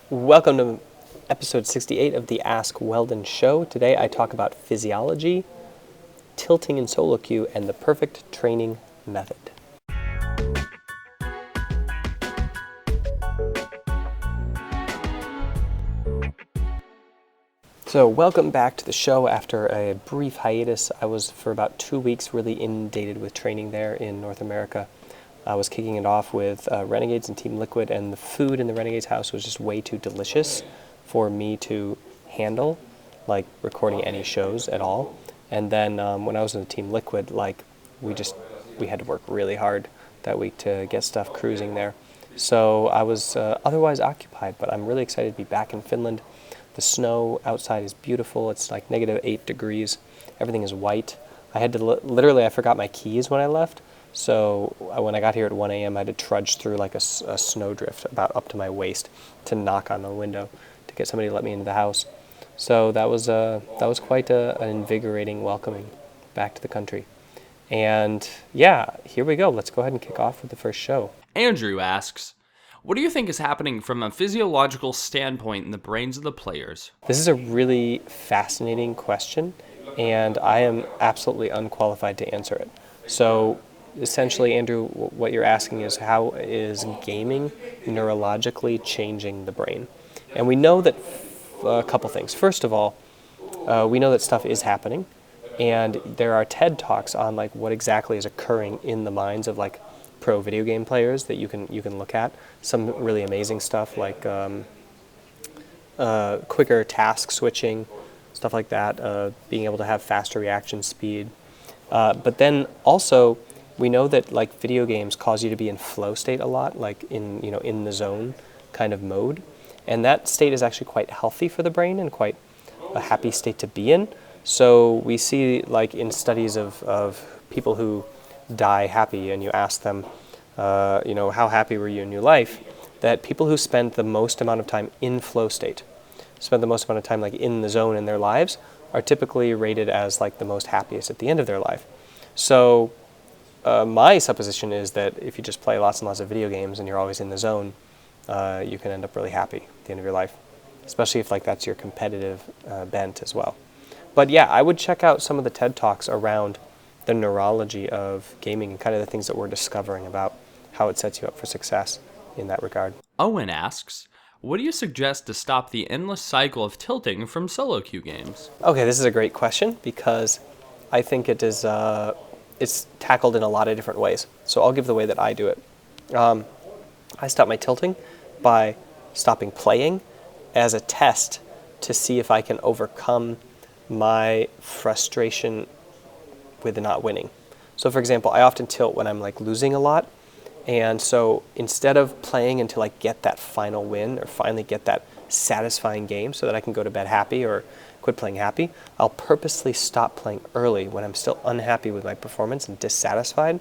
Welcome to episode 68 of the Ask Weldon show. Today I talk about physiology, tilting in soloQ, and the perfect training method. So welcome back to the show after a brief hiatus. I was for about 2 weeks really inundated with training there in North America. I was kicking it off with Renegades and Team Liquid, and the food in the Renegades house was just way too delicious for me to handle, like recording any shows at all. And then when I was in the Team Liquid, we had to work really hard that week to get stuff cruising there. So I was otherwise occupied, but I'm really excited to be back in Finland. The snow outside is beautiful. It's like -8 degrees. Everything is white. I had to literally, I forgot my keys when I left. So when I got here at 1 a.m., I had to trudge through like a snowdrift about up to my waist to knock on the window to get somebody to let me into the house. So that was quite an invigorating welcoming back to the country. And yeah, here we go. Let's go ahead and kick off with the first show. Andrew asks, what do you think is happening from a physiological standpoint in the brains of the players? This is a really fascinating question, and I am absolutely unqualified to answer it. So essentially, Andrew, what you're asking is how is gaming neurologically changing the brain? And we know that a couple things. First of all, we know that stuff is happening, and there are TED Talks on like what exactly is occurring in the minds of like pro video game players that you can look at. Some really amazing stuff like quicker task switching, stuff like that, being able to have faster reaction speed. But then also, we know that like video games cause you to be in flow state a lot, like in the zone kind of mode, and that state is actually quite healthy for the brain and quite a happy state to be in. So we see like in studies of people who die happy, and you ask them, how happy were you in your life? That people who spend the most amount of time in flow state, spend the most amount of time like in the zone in their lives, are typically rated as like the most happiest at the end of their life. So my supposition is that if you just play lots and lots of video games and you're always in the zone, you can end up really happy at the end of your life, especially if like that's your competitive bent as well. But yeah, I would check out some of the TED Talks around the neurology of gaming and kind of the things that we're discovering about how it sets you up for success in that regard. Owen asks, what do you suggest to stop the endless cycle of tilting from soloQ games? Okay, this is a great question because I think it is it's tackled in a lot of different ways. So I'll give the way that I do it. I stop my tilting by stopping playing as a test to see if I can overcome my frustration with not winning. So for example, I often tilt when I'm like losing a lot. And so instead of playing until I get that final win or finally get that satisfying game so that I can go to bed happy or quit playing happy, I'll purposely stop playing early when I'm still unhappy with my performance and dissatisfied.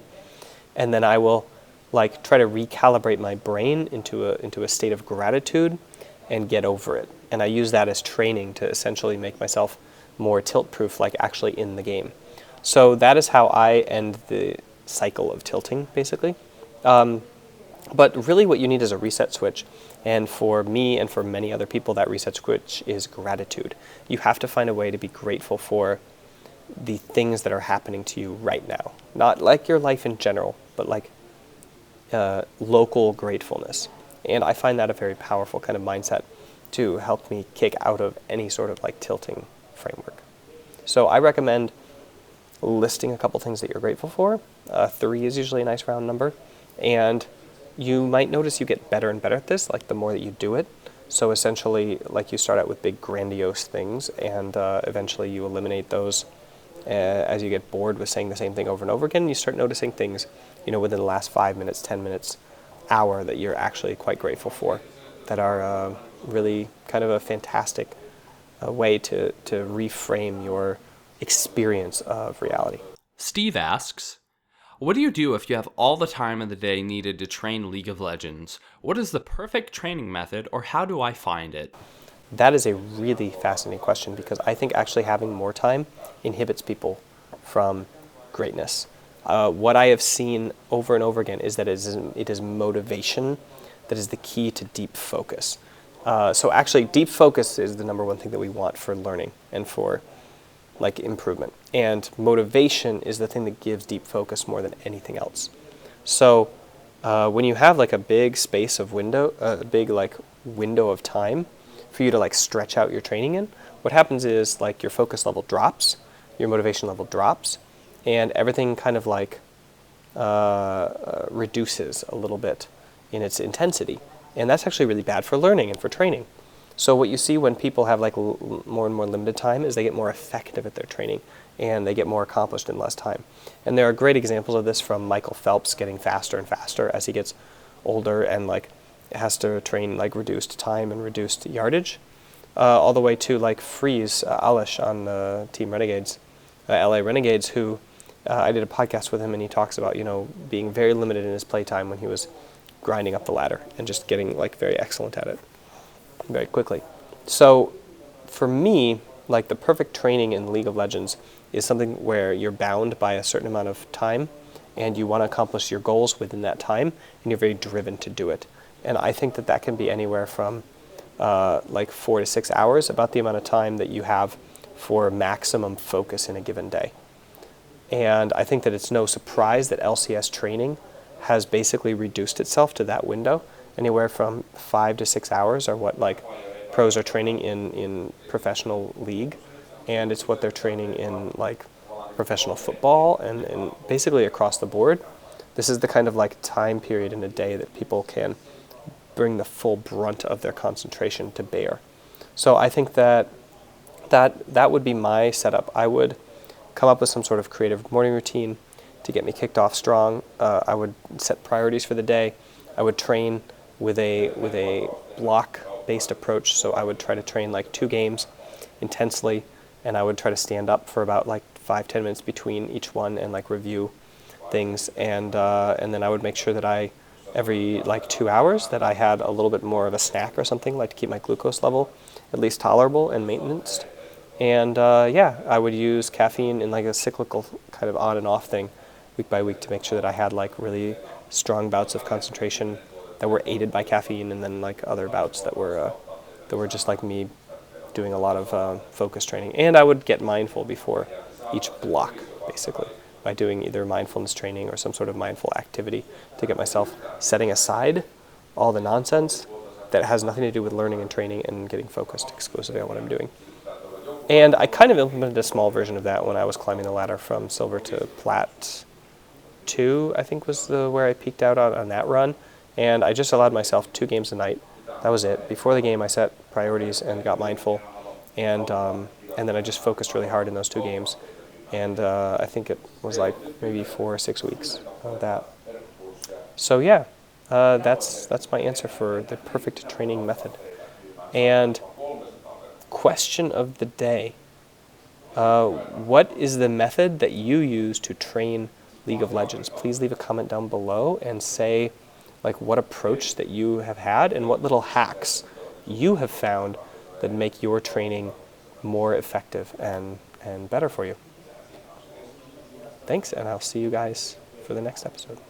And then I will like try to recalibrate my brain into a state of gratitude and get over it. And I use that as training to essentially make myself more tilt-proof, like actually in the game. So that is how I end the cycle of tilting, basically. But really what you need is a reset switch. And for me and for many other people, that reset switch is gratitude. You have to find a way to be grateful for the things that are happening to you right now. Not like your life in general, but like local gratefulness. And I find that a very powerful kind of mindset to help me kick out of any sort of like tilting framework. So I recommend listing a couple things that you're grateful for. 3 is usually a nice round number. And you might notice you get better and better at this, like the more that you do it. So essentially, like you start out with big grandiose things, and eventually you eliminate those as you get bored with saying the same thing over and over again. You start noticing things, within the last 5 minutes, 10 minutes, hour that you're actually quite grateful for, that are really kind of a fantastic way to reframe your experience of reality. Steve asks, what do you do if you have all the time of the day needed to train League of Legends? What is the perfect training method, or how do I find it? That is a really fascinating question because I think actually having more time inhibits people from greatness. What I have seen over and over again is that it is motivation that is the key to deep focus. So actually, deep focus is the number one thing that we want for learning and for like improvement. And motivation is the thing that gives deep focus more than anything else. So when you have like a big space of window, a big like window of time for you to like stretch out your training in, what happens is like your focus level drops, your motivation level drops, and everything kind of like reduces a little bit in its intensity. And that's actually really bad for learning and for training. So what you see when people have like more and more limited time is they get more effective at their training and they get more accomplished in less time. And there are great examples of this from Michael Phelps getting faster and faster as he gets older and like has to train like reduced time and reduced yardage, all the way to like Freeze Alish on Team Renegades, LA Renegades, who I did a podcast with him and he talks about, being very limited in his playtime when he was grinding up the ladder and just getting like very excellent at it very quickly. So for me, like the perfect training in League of Legends is something where you're bound by a certain amount of time and you want to accomplish your goals within that time and you're very driven to do it. And I think that can be anywhere from like 4 to 6 hours, about the amount of time that you have for maximum focus in a given day. And I think that it's no surprise that LCS training has basically reduced itself to that window. Anywhere from 5 to 6 hours are what like pros are training in professional league, and it's what they're training in like professional football and basically across the board. This is the kind of like time period in a day that people can bring the full brunt of their concentration to bear. So I think that would be my setup. I would come up with some sort of creative morning routine to get me kicked off strong. I would set priorities for the day. I would train with a block-based approach. So I would try to train like 2 games intensely, and I would try to stand up for about like 5-10 minutes between each one and like review things. And then I would make sure that every like 2 hours that I had a little bit more of a snack or something, like to keep my glucose level at least tolerable and maintenance. And I would use caffeine in like a cyclical kind of on and off thing week by week to make sure that I had like really strong bouts of concentration that were aided by caffeine, and then like other bouts that were just like me doing a lot of focus training. And I would get mindful before each block, basically, by doing either mindfulness training or some sort of mindful activity to get myself setting aside all the nonsense that has nothing to do with learning and training and getting focused exclusively on what I'm doing. And I kind of implemented a small version of that when I was climbing the ladder from silver to plat 2, I think was where I peaked out on that run. And I just allowed myself 2 games a night. That was it. Before the game, I set priorities and got mindful. And then I just focused really hard in those 2 games. And I think it was like maybe 4 or 6 weeks of that. So yeah, that's my answer for the perfect training method. And question of the day. What is the method that you use to train League of Legends? Please leave a comment down below and say like what approach that you have had and what little hacks you have found that make your training more effective and better for you. Thanks, and I'll see you guys for the next episode.